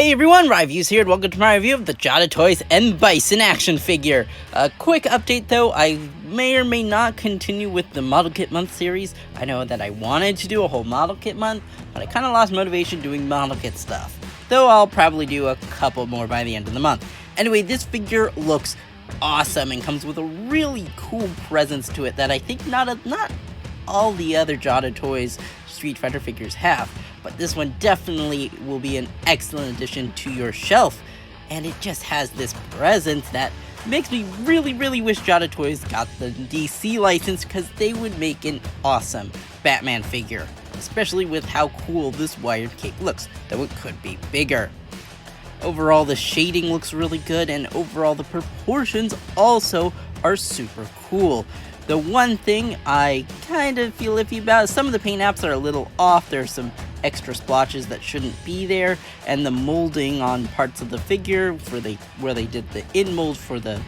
Hey everyone, Reviews here, and welcome to my review of the Jada Toys and Bison action figure. A quick update though, I may or may not continue with the Model Kit Month series. I know that I wanted to do a whole Model Kit Month, but I kind of lost motivation doing Model Kit stuff. Though I'll probably do a couple more by the end of the month. Anyway, this figure looks awesome and comes with a really cool presence to it that I think not all the other Jada Toys Street Fighter figures have. But this one definitely will be an excellent addition to your shelf. And it just has this presence that makes me really wish Jada Toys got the DC license, because they would make an awesome Batman figure. Especially with how cool this wired cape looks, though it could be bigger. Overall, the shading looks really good, and overall the proportions also are super cool. The one thing I kind of feel iffy about is some of the paint apps are a little off. There's some extra splotches that shouldn't be there, and the molding on parts of the figure where they did the in mold for the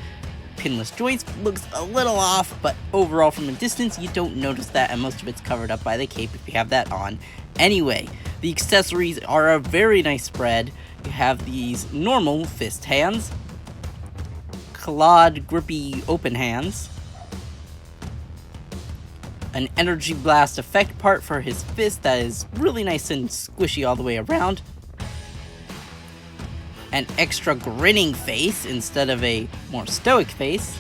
pinless joints looks a little off, but overall from a distance you don't notice that, and most of it's covered up by the cape if you have that on. Anyway, the accessories are a very nice spread. You have these normal fist hands, clawed grippy open hands, an energy blast effect part for his fist that is really nice and squishy all the way around, an extra grinning face instead of a more stoic face,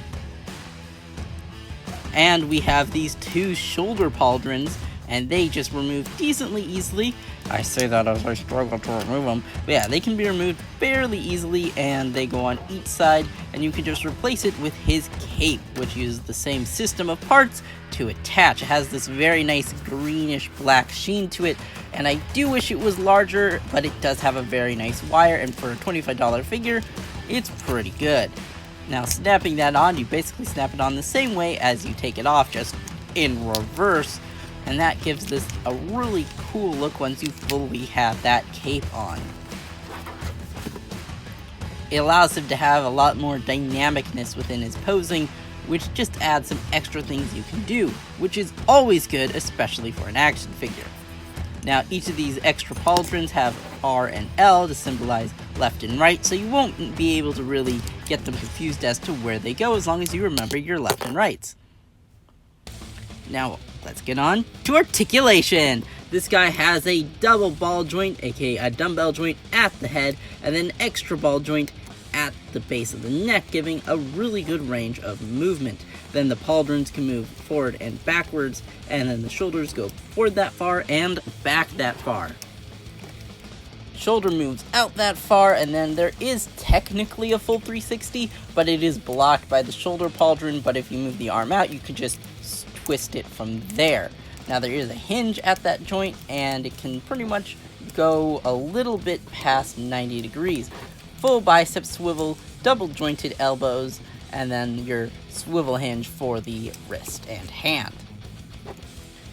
and we have these two shoulder pauldrons, and they just remove decently easily. I say that as I struggle to remove them. But yeah, they can be removed fairly easily, and they go on each side, and you can just replace it with his cape, which uses the same system of parts to attach. It has this very nice greenish black sheen to it, and I do wish it was larger, but it does have a very nice wire, and for a $25 figure, it's pretty good. Now, snapping that on, you basically snap it on the same way as you take it off, just in reverse. And that gives this a really cool look once you fully have that cape on. It allows him to have a lot more dynamicness within his posing, which just adds some extra things you can do, which is always good, especially for an action figure. Now, each of these extra pauldrons have R and L to symbolize left and right, so you won't be able to really get them confused as to where they go as long as you remember your left and rights. Now, let's get on to articulation. This guy has a double ball joint, aka a dumbbell joint at the head, and then an extra ball joint at the base of the neck, giving a really good range of movement. Then the pauldrons can move forward and backwards, and then the shoulders go forward that far and back that far. Shoulder moves out that far, and then there is technically a full 360, but it is blocked by the shoulder pauldron. But if you move the arm out, you can just twist it from there. Now, there is a hinge at that joint, and it can pretty much go a little bit past 90 degrees. Full bicep swivel, double jointed elbows, and then your swivel hinge for the wrist and hand.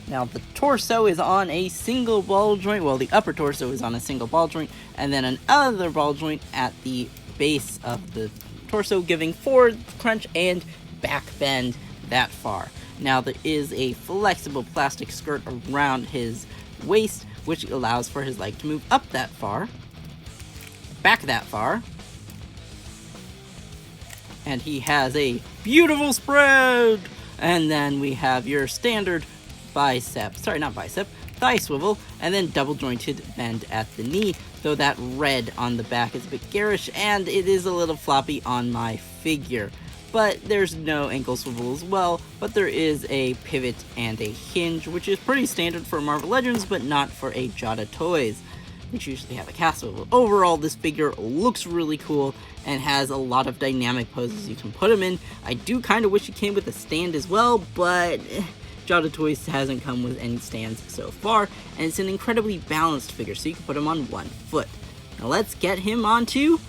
Now, the torso is on a single ball joint. Well, the upper torso is on a single ball joint, and then another ball joint at the base of the torso, giving forward crunch and back bend that far. Now, there is a flexible plastic skirt around his waist, which allows for his leg to move up that far, back that far, and he has a beautiful spread. And then we have your standard thigh swivel, and then double jointed bend at the knee, though that red on the back is a bit garish, and it is a little floppy on my figure. But there's no ankle swivel as well, but there is a pivot and a hinge, which is pretty standard for Marvel Legends, but not for a Jada Toys, which usually have a cast swivel. Overall, this figure looks really cool and has a lot of dynamic poses you can put him in. I do kind of wish it came with a stand as well, but Jada Toys hasn't come with any stands so far, and it's an incredibly balanced figure, so you can put him on one foot. Now let's get him onto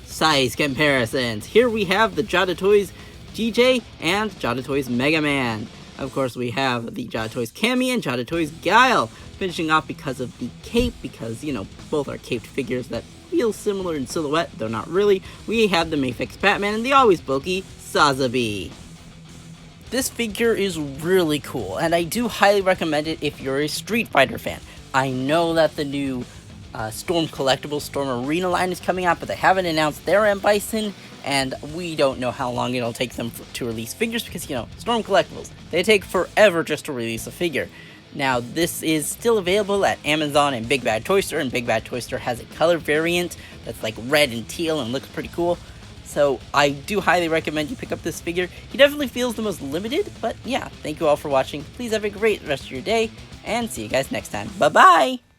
size comparisons. Here we have the Jada Toys DJ and Jada Toys Mega Man. Of course, we have the Jada Toys Cammy and Jada Toys Guile. Finishing off because of the cape, because, both are caped figures that feel similar in silhouette, though not really. We have the Mayfix Batman and the always bulky Sazabi. This figure is really cool, and I do highly recommend it if you're a Street Fighter fan. I know that the new Storm Collectibles Storm Arena line is coming out, but they haven't announced their M Bison, and we don't know how long it'll take them to release figures because, you know, Storm Collectibles, they take forever just to release a figure. Now, this is still available at Amazon and Big Bad Toy Store, and Big Bad Toy Store has a color variant that's like red and teal and looks pretty cool. So I do highly recommend you pick up this figure. He definitely feels the most limited, but yeah, thank you all for watching. Please have a great rest of your day, and see you guys next time. Bye-bye!